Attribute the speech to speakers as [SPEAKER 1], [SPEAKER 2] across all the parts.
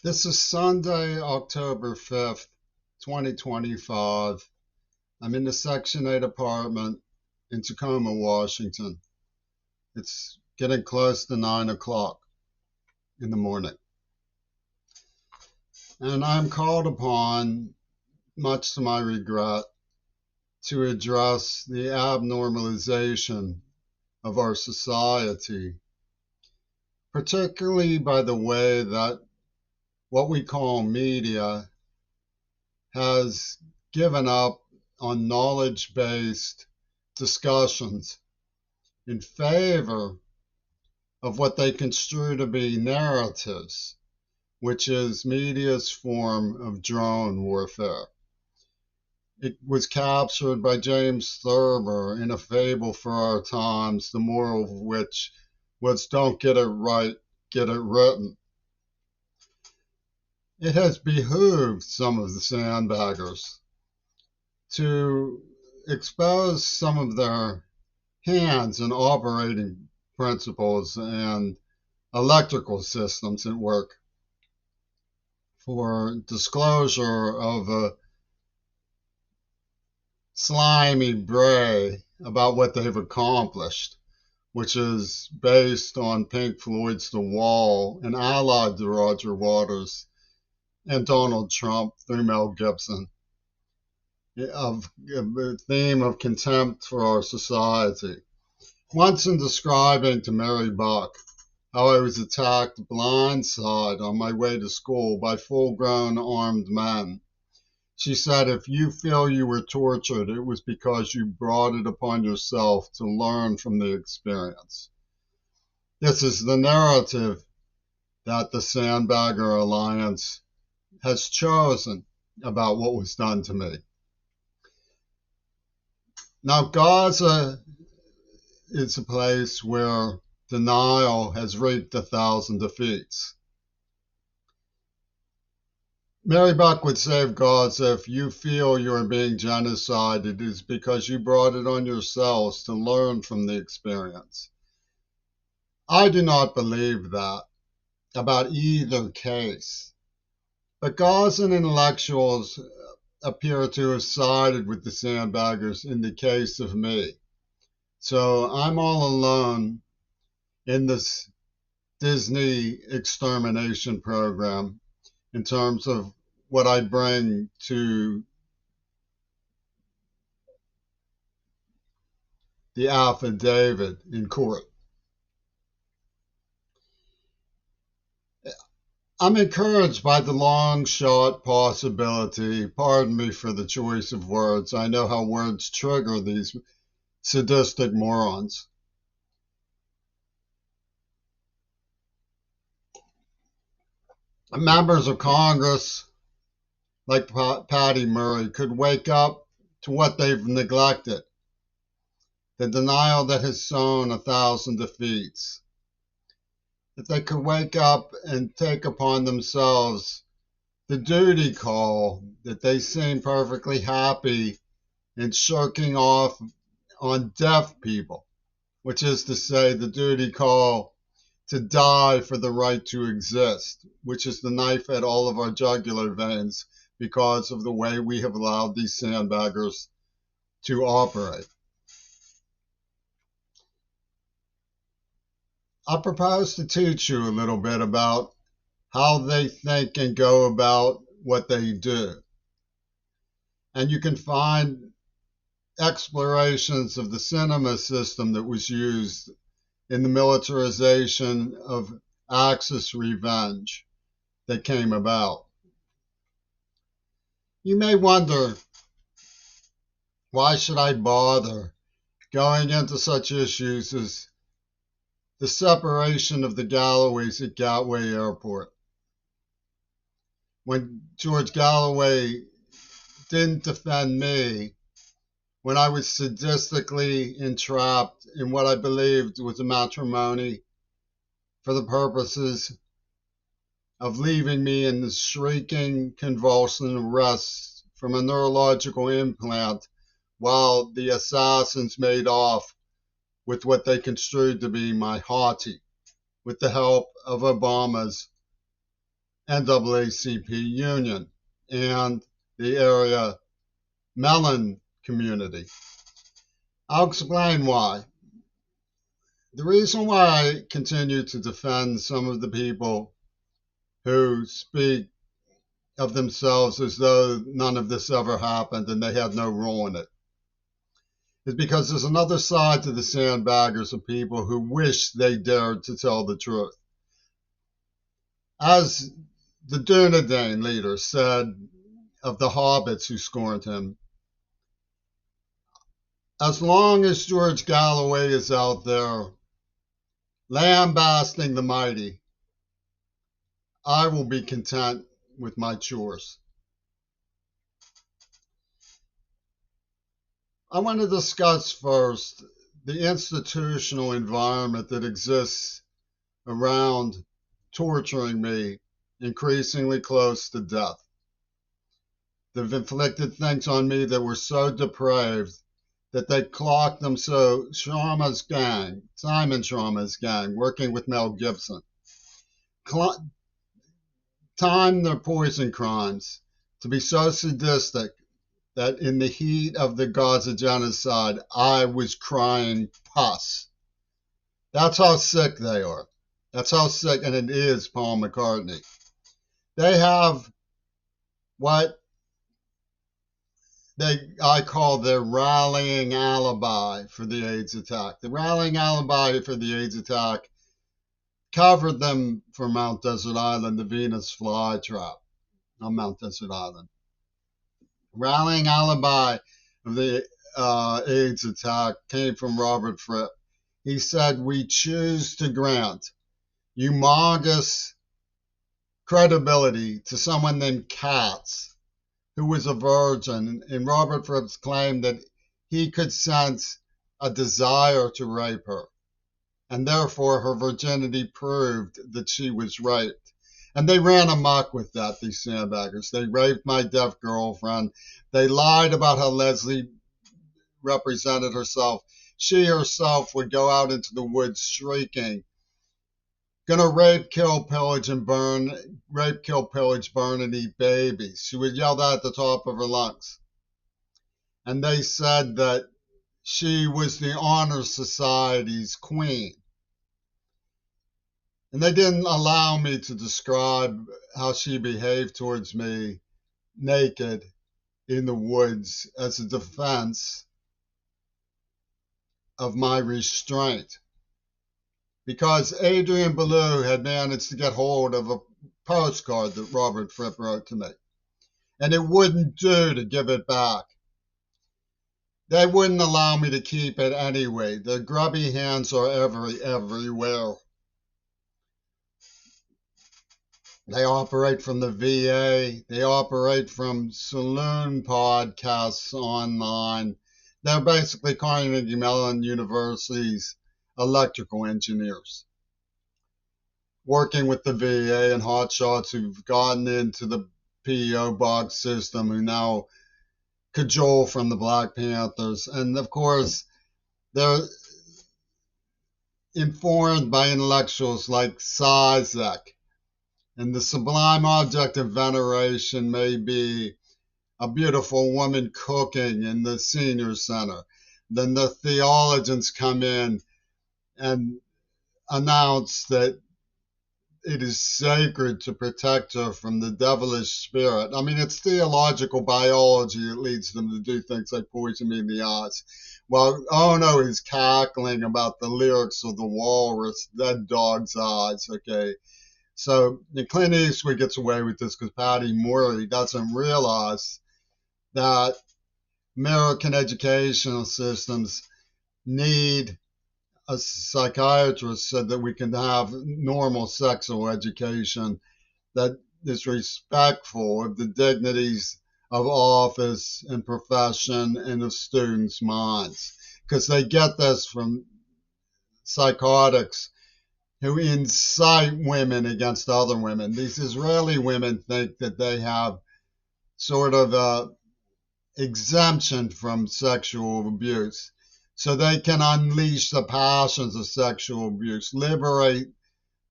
[SPEAKER 1] This is Sunday, October 5th, 2025. I'm in the Section 8 apartment in Tacoma, Washington. It's getting close to 9 o'clock in the morning. And I'm called upon, much to my regret, to address the abnormalization of our society, particularly by the way that what we call media has given up on knowledge-based discussions in favor of what they construe to be narratives, which is media's form of drone warfare. It was captured by James Thurber in a fable for our times, the moral of which was don't get it right, get it written. It has behooved some of the sandbaggers to expose some of their hands and operating principles and electrical systems at work for disclosure of a slimy bray about what they've accomplished, which is based on Pink Floyd's The Wall and allied to Roger Waters and Donald Trump through Mel Gibson, of a theme of contempt for our society. Once in describing to Mary Buck how I was attacked blindside on my way to school by full-grown armed men, she said, if you feel you were tortured, it was because you brought it upon yourself to learn from the experience. This is the narrative that the Sandbagger Alliance has chosen about what was done to me. Now, Gaza is a place where denial has reaped 1,000 defeats. Mary Buck would say of Gaza, if you feel you are being genocided, it is because you brought it on yourselves to learn from the experience. I do not believe that about either case. But Gazan intellectuals appear to have sided with the sandbaggers in the case of me. So I'm all alone in this Disney extermination program in terms of what I bring to the affidavit in court. I'm encouraged by the long shot possibility, pardon me for the choice of words, I know how words trigger these sadistic morons. Members of Congress, like Patty Murray, could wake up to what they've neglected, the denial that has sown 1,000 defeats. If they could wake up and take upon themselves the duty call that they seem perfectly happy in shirking off on deaf people, which is to say the duty call to die for the right to exist, which is the knife at all of our jugular veins because of the way we have allowed these sandbaggers to operate. I propose to teach you a little bit about how they think and go about what they do. And you can find explorations of the cinema system that was used in the militarization of Axis revenge that came about. You may wonder, why should I bother going into such issues as the separation of the Galloways at Gateway Airport? When George Galloway didn't defend me, when I was sadistically entrapped in what I believed was a matrimony for the purposes of leaving me in the shrieking, convulsing arrest from a neurological implant while the assassins made off with what they construed to be my haughty, with the help of Obama's NAACP union and the area Mellon community. I'll explain why. The reason why I continue to defend some of the people who speak of themselves as though none of this ever happened and they had no role in it is because there's another side to the sandbaggers of people who wish they dared to tell the truth. As the Dunedain leader said of the hobbits who scorned him, as long as George Galloway is out there lambasting the mighty, I will be content with my chores. I want to discuss first the institutional environment that exists around torturing me increasingly close to death. They've inflicted things on me that were so depraved that they clocked them so Simon Sharma's gang, working with Mel Gibson, timed their poison crimes to be so sadistic that in the heat of the Gaza genocide, I was crying pus. That's how sick they are. That's how sick, and it is Paul McCartney. They have what I call their rallying alibi for the AIDS attack. The rallying alibi for the AIDS attack covered them for Mount Desert Island, the Venus flytrap on Mount Desert Island. Rallying alibi of the AIDS attack came from Robert Fripp. He said, "We choose to grant humongous credibility to someone named Katz, who was a virgin." And Robert Fripp's claimed that he could sense a desire to rape her, and therefore her virginity proved that she was raped. And they ran amok with that, these sandbaggers. They raped my deaf girlfriend. They lied about how Leslie represented herself. She herself would go out into the woods shrieking, "Gonna rape, kill, pillage, and burn. Rape, kill, pillage, burn, and eat babies." She would yell that at the top of her lungs. And they said that she was the Honor Society's queen. And they didn't allow me to describe how she behaved towards me naked in the woods as a defense of my restraint. Because Adrian Ballou had managed to get hold of a postcard that Robert Fripp wrote to me. And it wouldn't do to give it back. They wouldn't allow me to keep it anyway. The grubby hands are everywhere. They operate from the VA. They operate from saloon podcasts online. They're basically Carnegie Mellon University's electrical engineers, working with the VA and hotshots who've gotten into the PEO box system, who now cajole from the Black Panthers. And of course, they're informed by intellectuals like Cizek. And the sublime object of veneration may be a beautiful woman cooking in the senior center. Then the theologians come in and announce that it is sacred to protect her from the devilish spirit. I mean, it's theological biology that leads them to do things like poison me in the eyes. While Ono is cackling about the lyrics of the walrus, that dog's eyes, okay? So Clint Eastwood gets away with this because Patty Morley doesn't realize that American educational systems need a psychiatrist so that we can have normal sexual education that is respectful of the dignities of office and profession and of students' minds. Because they get this from psychotics who incite women against other women. These Israeli women think that they have sort of a exemption from sexual abuse, so they can unleash the passions of sexual abuse, liberate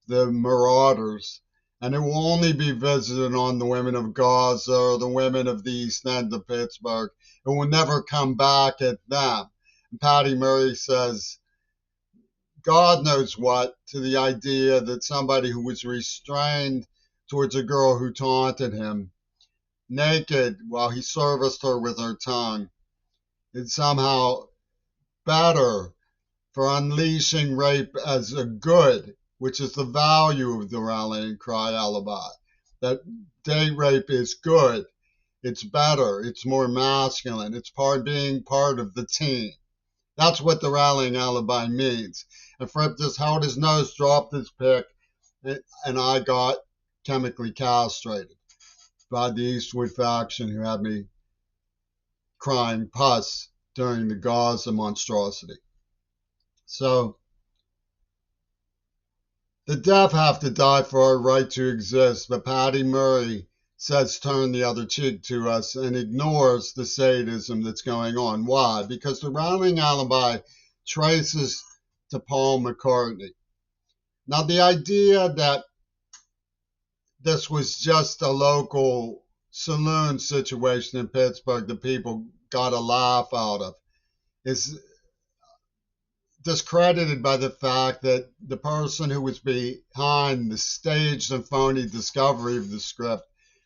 [SPEAKER 1] the marauders, and it will only be visited on the women of Gaza or the women of the East End of Pittsburgh. It will never come back at them. And Patty Murray says, God knows what, to the idea that somebody who was restrained towards a girl who taunted him naked while he serviced her with her tongue is somehow better for unleashing rape as a good, which is the value of the rallying cry alibi. That date rape is good, it's better, it's more masculine, it's being part of the team. That's what the rallying alibi means. And Fripp just held his nose, dropped his pick, and I got chemically castrated by the Eastwood faction who had me crying pus during the Gaza monstrosity. So the deaf have to die for our right to exist, but Patty Murray says turn the other cheek to us and ignores the sadism that's going on. Why? Because the rallying alibi traces to Paul McCartney. Now, the idea that this was just a local saloon situation in Pittsburgh that people got a laugh out of is discredited by the fact that the person who was behind the staged and phony discovery of the script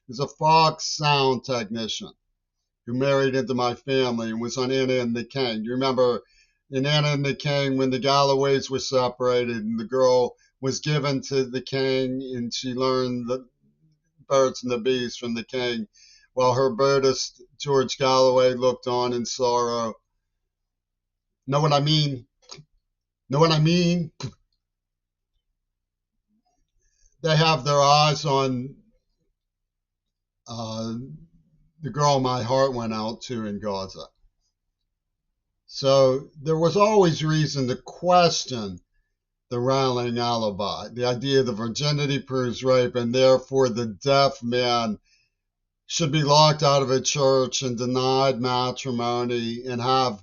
[SPEAKER 1] is a Fox sound technician who married into my family and was on Anna and the King. You remember in Anna and the King when the Galloways were separated and the girl was given to the king and she learned the birds and the bees from the king while her Buddhist George Galloway looked on in sorrow. Know what I mean? Know what I mean? They have their eyes on the girl my heart went out to in Gaza. So there was always reason to question the rallying alibi, the idea the virginity proves rape, and therefore the deaf man should be locked out of a church and denied matrimony and have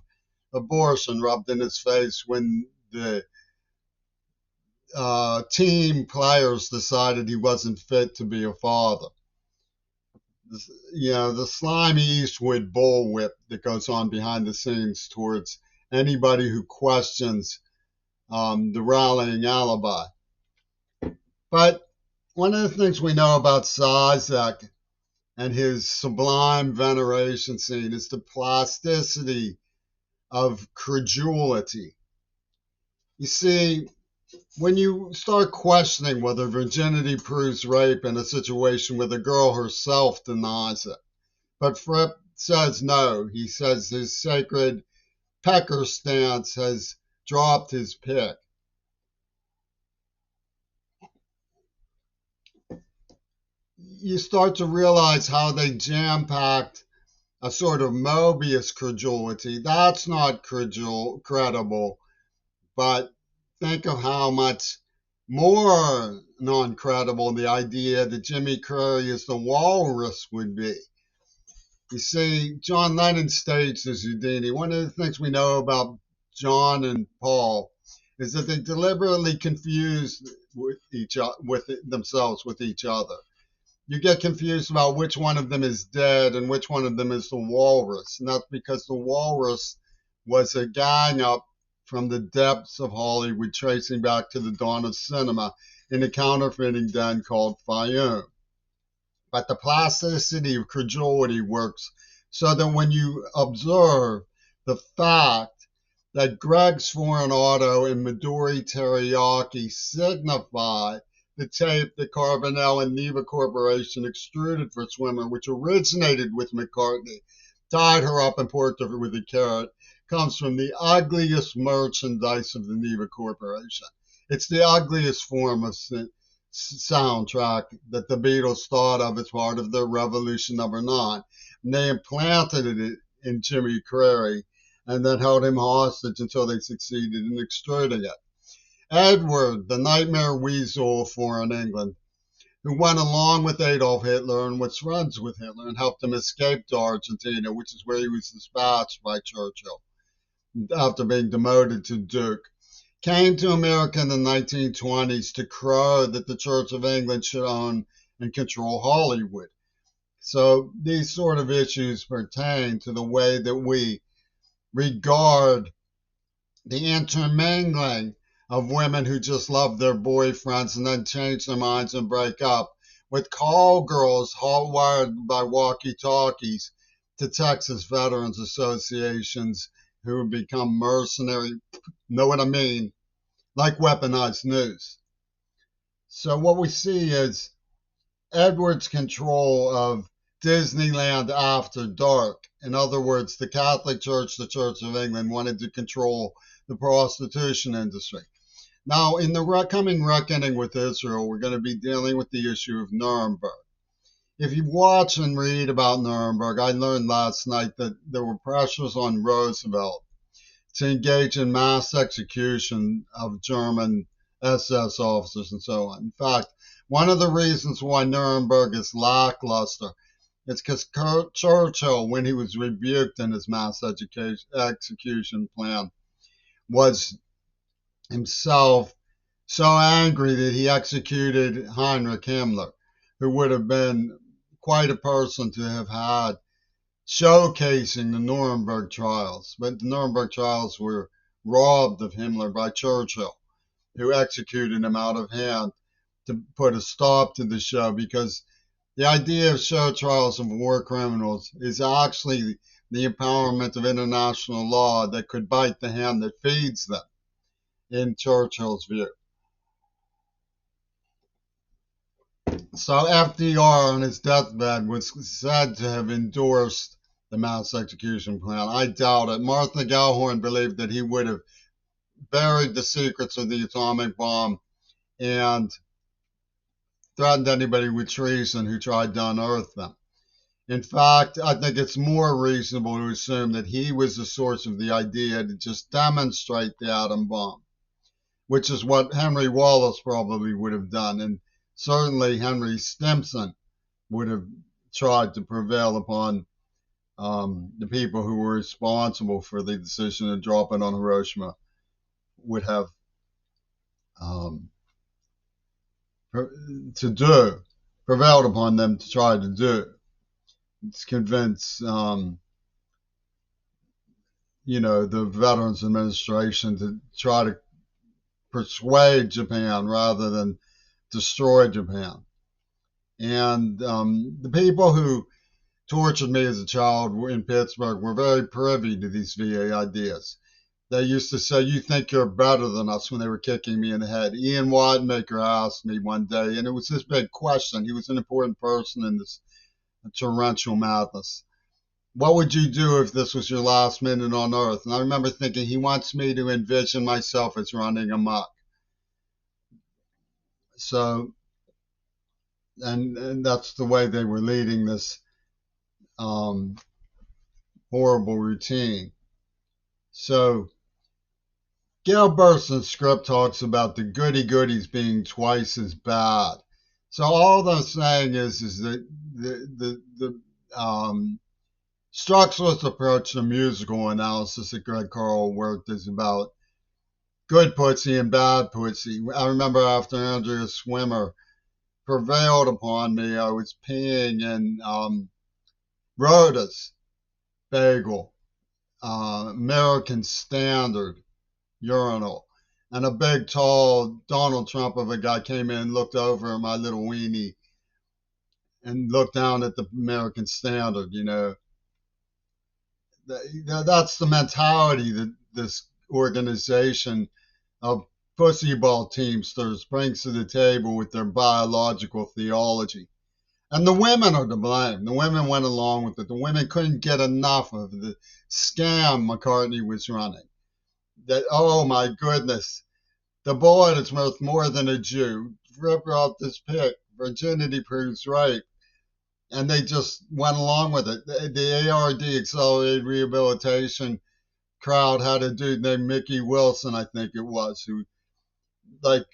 [SPEAKER 1] abortion rubbed in his face when the team players decided he wasn't fit to be a father. The slimy Eastwood bullwhip that goes on behind the scenes towards anybody who questions the rallying alibi. But one of the things we know about Sizek and his sublime veneration scene is the plasticity of credulity. You see, when you start questioning whether virginity proves rape in a situation where the girl herself denies it, but Fripp says no. He says his sacred pecker stance has dropped his pick. You start to realize how they jam-packed a sort of Mobius credulity. That's not credible, but think of how much more non-credible the idea that Jimmy Curry is the walrus would be. You see, John Lennon staged as Houdini. One of the things we know about John and Paul is that they deliberately confused themselves with each other. You get confused about which one of them is dead and which one of them is the walrus. And that's because the walrus was a gang up from the depths of Hollywood, tracing back to the dawn of cinema in a counterfeiting den called Fayum. But the plasticity of credulity works so that when you observe the fact that Greg's Foreign Auto and Midori Teriyaki signify the tape that Carbonell and Neva Corporation extruded for Swimmer, which originated with McCartney, tied her up and porked her with a carrot, comes from the ugliest merchandise of the Neva Corporation. It's the ugliest form of soundtrack that the Beatles thought of as part of their Revolution #9. And they implanted it in Jimmy Carrey and then held him hostage until they succeeded in extruding it. Edward, the nightmare weasel of foreign England, who went along with Adolf Hitler and was friends with Hitler and helped him escape to Argentina, which is where he was dispatched by Churchill after being demoted to Duke. came to America in the 1920s to crow that the Church of England should own and control Hollywood. So these sort of issues pertain to the way that we regard the intermingling of women who just love their boyfriends and then change their minds and break up, with call girls hot-wired by walkie-talkies to Texas Veterans Associations who have become mercenary, know what I mean, like weaponized news. So what we see is Edward's control of Disneyland after dark. In other words, the Catholic Church, the Church of England, wanted to control the prostitution industry. Now, in the coming reckoning with Israel, we're going to be dealing with the issue of Nuremberg. If you watch and read about Nuremberg, I learned last night that there were pressures on Roosevelt to engage in mass execution of German SS officers and so on. In fact, one of the reasons why Nuremberg is lackluster is because Churchill, when he was rebuked in his mass execution plan, was himself so angry that he executed Heinrich Himmler, who would have been quite a person to have had showcasing the Nuremberg trials. But the Nuremberg trials were robbed of Himmler by Churchill, who executed him out of hand to put a stop to the show, because the idea of show trials of war criminals is actually the empowerment of international law that could bite the hand that feeds them, in Churchill's view. So FDR on his deathbed was said to have endorsed the mass execution plan. I doubt it. Martha Gellhorn believed that he would have buried the secrets of the atomic bomb and threatened anybody with treason who tried to unearth them. In fact, I think it's more reasonable to assume that he was the source of the idea to just demonstrate the atom bomb, which is what Henry Wallace probably would have done. And certainly Henry Stimson would have tried to prevail upon the people who were responsible for the decision to drop it on Hiroshima, would have prevailed upon them to try to do. It's convince, the Veterans Administration to try to persuade Japan rather than destroy Japan. And the people who tortured me as a child in Pittsburgh were very privy to these VA ideas. They used to say, "You think you're better than us," when they were kicking me in the head. Ian Wademaker asked me one day, and it was this big question. He was an important person in this torrential madness. What would you do if this was your last minute on Earth? And I remember thinking, he wants me to envision myself as running amok. So, and that's the way they were leading this horrible routine. So, Gail Burson's script talks about the goody-goodies being twice as bad. So all I'm saying is that the structuralist approach to musical analysis that Greg Carl worked is about good pussy and bad pussy. I remember after Andrea Swimmer prevailed upon me, I was peeing in Rhoda's bagel, American Standard urinal, and a big, tall Donald Trump of a guy came in, looked over at my little weenie, and looked down at the American Standard. That's the mentality that this organization of pussyball teamsters brings to the table with their biological theology. And the women are to blame. The women went along with it. The women couldn't get enough of the scam McCartney was running. That, oh my goodness, the bullet is worth more than a Jew. Rip out this pic. Virginity proves rape. And they just went along with it. The ARD, Accelerated Rehabilitation crowd, had a dude named Mickey Wilson, I think it was, who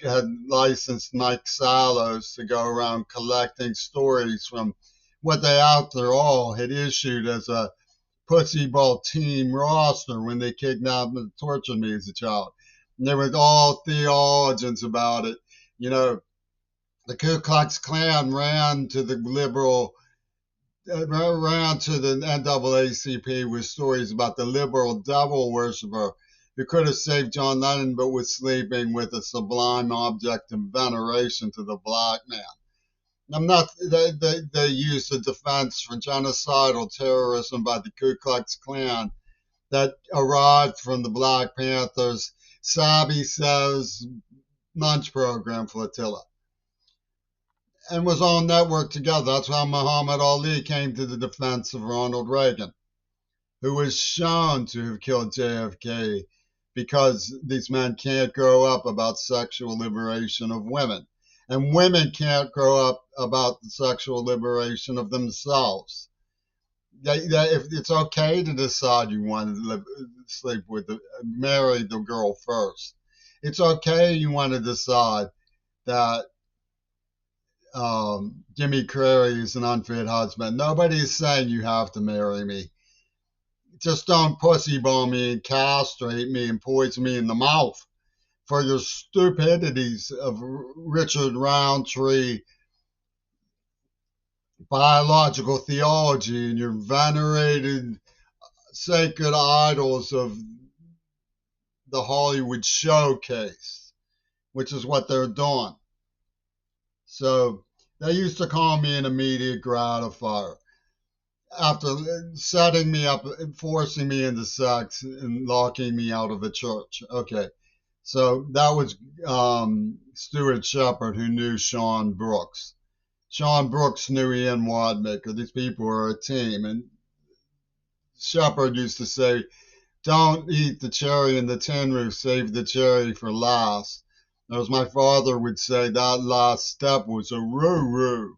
[SPEAKER 1] had licensed Mike Sallows to go around collecting stories from what they, after all, had issued as a pussyball team roster when they kidnapped and tortured me as a child. And they were all theologians about it. You know, the Ku Klux Klan ran to the NAACP with stories about the liberal devil worshiper who could have saved John Lennon but was sleeping with a sublime object of veneration to the black man. I'm not. They used the defense for genocidal terrorism by the Ku Klux Klan that arrived from the Black Panthers. Sabi says lunch program flotilla and was on network together. That's how Muhammad Ali came to the defense of Ronald Reagan, who was shown to have killed JFK because these men can't grow up about sexual liberation of women. And women can't grow up about the sexual liberation of themselves. If it's okay to decide you want to marry the girl first. It's okay you want to decide that Jimmy Carrey is an unfit husband. Nobody is saying you have to marry me. Just don't pussy bomb me and castrate me and poison me in the mouth for your stupidities of Richard Roundtree biological theology and your venerated sacred idols of the Hollywood showcase, which is what they're doing. So they used to call me an immediate gratifier after setting me up, forcing me into sex, and locking me out of the church. Okay, so that was Stuart Shepard, who knew Sean Brooks. Sean Brooks knew Ian Wadmaker. These people were a team. And Shepard used to say, don't eat the cherry in the tin roof, save the cherry for last. As my father would say, that last step was a roo-roo.